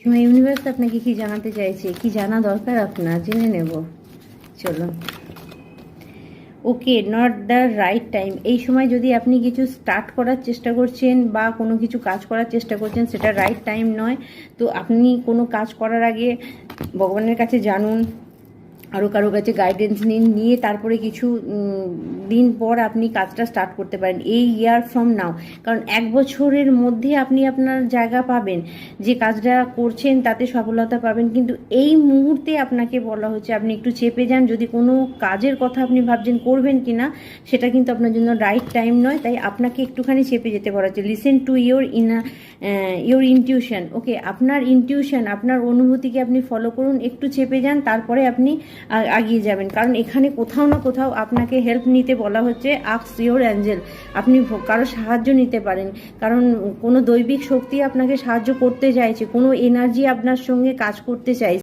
সময় ইউনিভার্স আপনাকে কি জানাতে চাইছে, কি জানা দরকার আপনার, জেনে নেব। চলুন। ওকে, নট দ্য রাইট টাইম। এই সময় যদি আপনি কিছু স্টার্ট করার চেষ্টা করছেন বা কোনো কিছু কাজ করার চেষ্টা করছেন, সেটা রাইট টাইম নয়। তো আপনি কোনো কাজ করার আগে ভগবানের কাছে জানুন, আরও কারো কাছে গাইডেন্স নিন, নিয়ে তারপরে কিছু দিন পর আপনি কাজটা স্টার্ট করতে পারেন, এই ইয়ার ফ্রম নাও। কারণ 1 বছরের মধ্যে আপনি আপনার জায়গা পাবেন, যে কাজটা করছেন তাতে সফলতা পাবেন। কিন্তু এই মুহূর্তে আপনাকে বলা হচ্ছে আপনি একটু চেপে যান। যদি কোনো কাজের কথা আপনি ভাবছেন করবেন কি না, সেটা কিন্তু আপনার জন্য রাইট টাইম নয়। তাই আপনাকে একটুখানি চেপে যেতে বলা হচ্ছে। Listen to your intuition. Okay, আপনার ইনটিউশন, আপনার অনুভূতিকে আপনি ফলো করুন, একটু চেপে যান, তারপরে আপনি এগিয়ে যাবেন। কারণ এখানে কোথাও না কোথাও আপনাকে হেল্প নিতে বলা হচ্ছে। Ask your Angel. আপনি কারো সাহায্য নিতে পারেন, কারণ কোনো দৈবিক শক্তি আপনাকে সাহায্য করতে চাইছে, কোনো এনার্জি আপনার সঙ্গে কাজ করতে চাইছে।